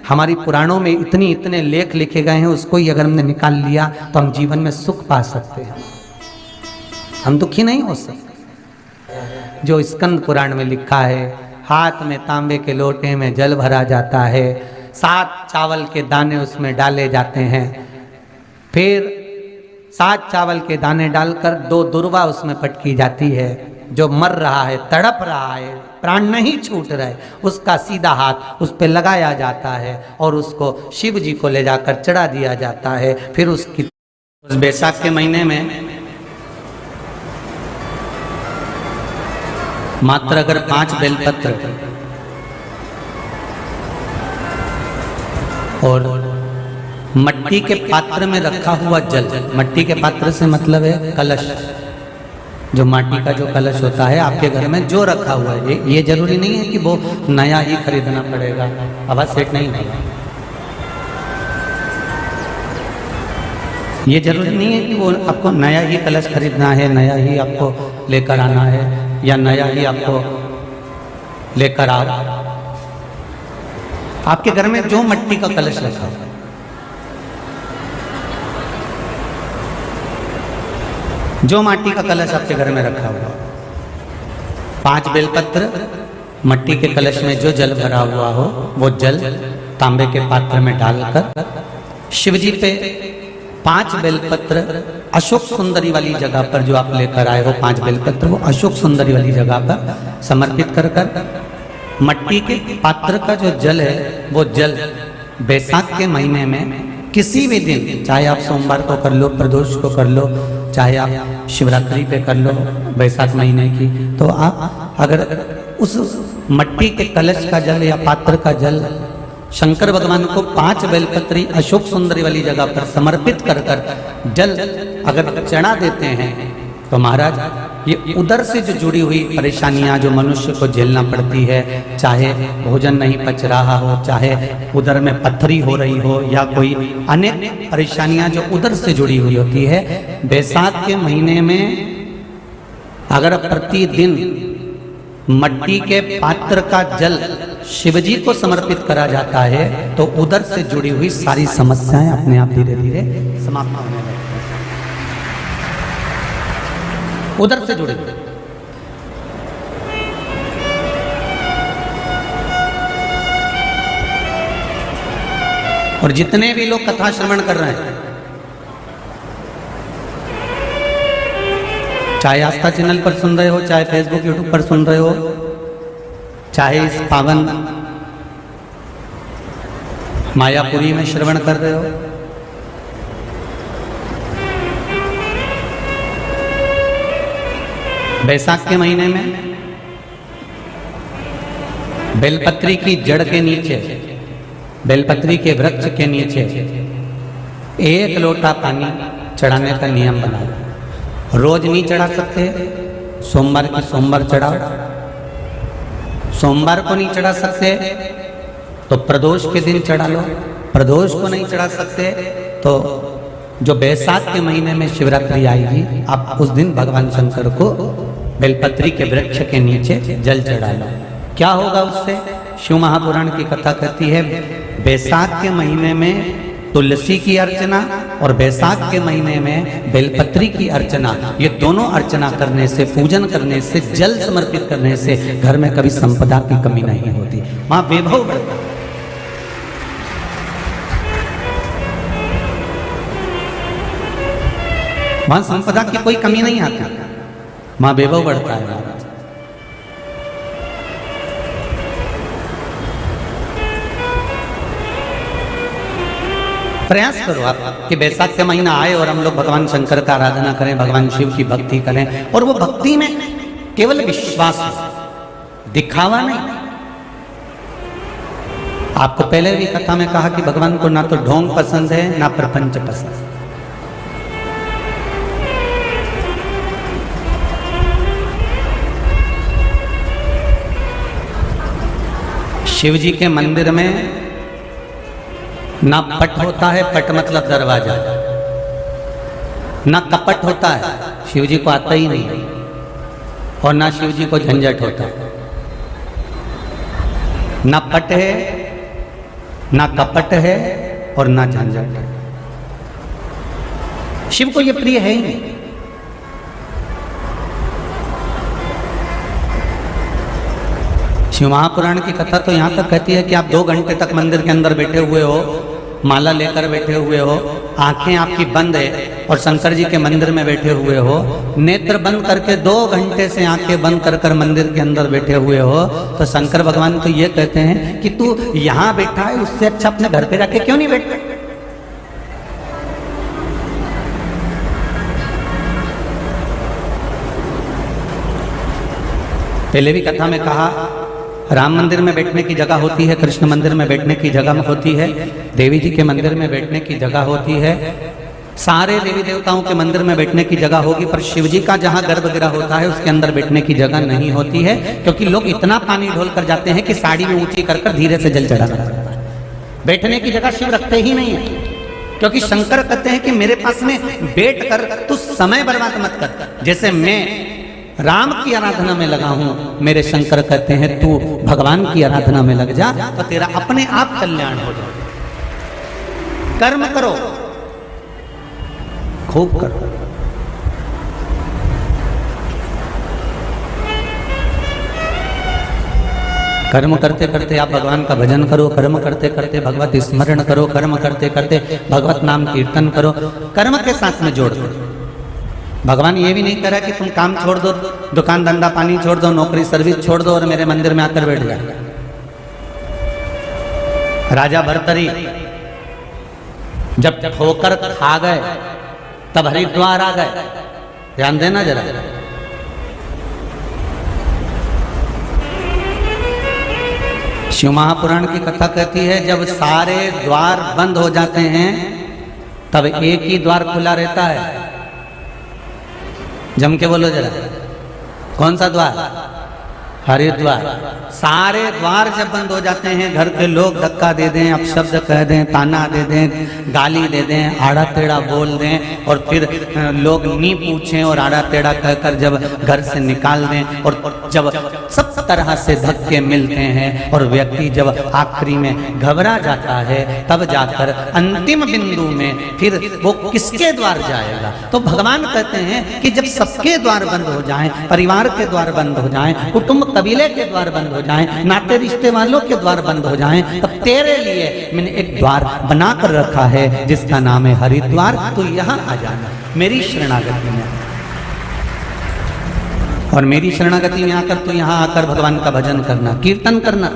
हमारी पुराणों में इतने लेख लिखे गए हैं, उसको ही अगर हमने निकाल लिया तो हम जीवन में सुख पा सकते हैं, हम दुखी नहीं हो सकते। जो स्कंद पुराण में लिखा है, हाथ में तांबे के लोटे में जल भरा जाता है, 7 चावल के दाने उसमें डाले जाते हैं, फिर 7 चावल के दाने डालकर 2 दुर्वा उसमें पटकी जाती है। जो मर रहा है, तड़प रहा है, प्राण नहीं छूट रहे, उसका सीधा हाथ उस पे लगाया जाता है और उसको शिव जी को ले जाकर चढ़ा दिया जाता है। फिर उस बैसाख के महीने में मात्र अगर 5 बेलपत्र और मट्टी के पात्र में रखा हुआ जल, मट्टी के पात्र से मतलब है कलश, जो माटी का जो कलश होता है आपके घर में जो रखा हुआ है, ये जरूरी नहीं है कि वो नया ही खरीदना पड़ेगा, आवाज सेट नहीं होगा। ये जरूरी नहीं है कि वो आपको नया ही कलश खरीदना है, नया ही आपको लेकर आना है या नया ही आपको लेकर आओ। आपके घर में जो मट्टी का कलश रखा हुआ, जो माटी का कलश आपके घर में रखा हुआ, 5 बेलपत्र, मट्टी के कलश में जो जल भरा हुआ हो वो जल तांबे के पात्र में डालकर शिव जी पे 5 बेलपत्र अशोक सुंदरी वाली जगह पर जो आप लेकर आए हो, 5 बेलपत्र वो अशोक सुंदरी वाली जगह पर समर्पित कर मट्टी के पात्र का जो जल है वो जल बैसाख के महीने में किसी भी दिन, चाहे आप सोमवार को कर लो, प्रदोष को कर लो, चाहे आप शिवरात्रि पे कर लो बैसाख महीने की, तो आप अगर उस मट्टी के कलश का जल या पात्र का जल शंकर भगवान को 5 बेलपत्री अशोक सुंदरी वाली जगह पर समर्पित कर जल अगर चढ़ा देते हैं तो महाराज ये उधर से जो जुड़ी हुई परेशानियां जो मनुष्य को झेलना पड़ती है, चाहे भोजन नहीं पच रहा हो, चाहे उधर में पत्थरी हो रही हो या कोई अनेक परेशानियां जो उधर से जुड़ी हुई होती है, बैसाख के महीने में अगर प्रतिदिन मट्टी के पात्र का जल शिवजी को समर्पित करा जाता है तो उधर से जुड़ी हुई सारी समस्याएं अपने आप धीरे धीरे समाप्त होने लगती हैं, उधर से जुड़े हुए। और जितने भी लोग कथा श्रवण कर रहे हैं, चाहे आस्था चैनल पर सुन रहे हो, चाहे फेसबुक यूट्यूब पर सुन रहे हो, चाहे इस पावन मायापुरी में श्रवण कर रहे हो, बैसाख के महीने में बेलपत्री की जड़ के नीचे, बेलपत्री के वृक्ष के नीचे 1 लोटा पानी चढ़ाने का नियम बनाओ। रोज नहीं चढ़ा सकते, सोमवार की सोमवार चढ़ाओ, सोमवार को नहीं चढ़ा सकते तो प्रदोष के दिन चढ़ा लो, प्रदोष को नहीं चढ़ा सकते तो जो बैसाख के महीने में शिवरात्रि आएगी आप उस दिन भगवान शंकर को बेलपत्री के वृक्ष के नीचे जल चढ़ा लो। क्या होगा उससे? शिव महापुराण की कथा कहती है बैसाख के महीने में तुलसी की अर्चना और बैसाख के महीने में बेलपत्री की अर्चना, ये दोनों अर्चना करने से, पूजन करने से, जल समर्पित करने से घर में कभी संपदा की कमी नहीं होती, वहां वैभव बढ़ता है। वहां संपदा की कोई कमी नहीं आती, वहां वैभव बढ़ता है महाराज। प्रयास करो आप कि बैसाख का महीना आए और हम लोग भगवान शंकर का आराधना करें, भगवान शिव की भक्ति करें, और वो भक्ति में केवल विश्वास हो, दिखावा नहीं। आपको पहले भी कथा में कहा कि भगवान को ना तो ढोंग पसंद है ना प्रपंच पसंद है। शिव जी के मंदिर में ना पट होता है, पट मतलब दरवाजा, ना कपट होता है, शिव जी को आता ही नहीं, और ना शिव जी को झंझट होता है। ना पट है ना कपट है और ना झंझट है। शिव को यह प्रिय है ही नहीं। शिव महापुराण की कथा तो यहां तक कहती है कि आप 2 घंटे तक मंदिर के अंदर बैठे हुए हो, माला लेकर बैठे हुए हो, आंखें आपकी बंद है और शंकर जी के मंदिर में बैठे हुए हो, नेत्र बंद करके 2 घंटे से आंखें बंद कर कर मंदिर के अंदर बैठे हुए हो, तो शंकर भगवान तो ये कहते हैं कि तू यहां बैठा है, उससे अच्छा अपने घर पे जाके क्यों नहीं बैठता। पहले भी कथा में कहा, राम मंदिर में बैठने की जगह होती है, कृष्ण मंदिर में बैठने की जगह होती है, देवी जी के मंदिर में बैठने की जगह होती है, सारे देवी देवताओं के मंदिर में बैठने की जगह होगी, पर शिव जी का जहां गर्भगृह होता है उसके अंदर बैठने की जगह नहीं होती है, क्योंकि लोग इतना पानी ढोल कर जाते हैं कि साड़ी में ऊंची कर कर धीरे से जल चढ़ाना पड़ता है। बैठने की जगह शिव रखते ही नहीं है, क्योंकि शंकर कहते हैं कि मेरे पास में बैठ कर तू समय बर्बाद मत कर। जैसे मैं राम की आराधना में लगा हूं, मेरे शंकर कहते हैं तू भगवान की आराधना में लग जा, तो तेरा अपने आप कल्याण हो जाए। कर्म करो, खूब करो। कर्म करते करते आप भगवान का भजन करो, कर्म करते करते भगवत स्मरण करो, कर्म करते करते भगवत नाम कीर्तन करो, कर्म के साथ में जोड़ दो। भगवान ये भी नहीं कह रहा कि तुम काम छोड़ दो, दुकान धंधा पानी छोड़ दो, नौकरी सर्विस छोड़ दो और मेरे मंदिर में आकर बैठ जाए। राजा भर्तरी जब ठोकर खा गए तब हरिद्वार आ गए। ध्यान देना जरा, शिव महापुराण की कथा कहती है जब सारे द्वार बंद हो जाते हैं तब एक ही द्वार खुला रहता है। जम के बोलो जरा, कौन सा द्वार? हरिद्वार। सारे द्वार जब बंद हो जाते हैं, घर के लोग धक्का दे दें, अपशब्द कह दें, ताना दे दें, गाली दे दें, आड़ा टेढ़ा बोल दें और फिर लोग नी पूछें और आड़ा टेढ़ा कहकर जब घर से निकाल दें और जब सब तरह से धक्के मिलते हैं और व्यक्ति जब आखिरी में घबरा जाता है, तब जाकर अंतिम बिंदु में फिर वो किसके द्वार जाएगा? तो भगवान कहते हैं कि जब सबके द्वार बंद हो जाएं, परिवार के द्वार बंद हो जाएं, कुटुंब कबीले के द्वार बंद हो जाएं, नाते रिश्ते वालों के द्वार बंद हो जाएं, तब तेरे लिए मैंने एक द्वार बना कर रखा है जिसका नाम है हरिद्वार। तो यहाँ आ जाना मेरी शरणागति में, और मेरी शरणागति में आकर तो यहाँ आकर भगवान का भजन करना, कीर्तन करना।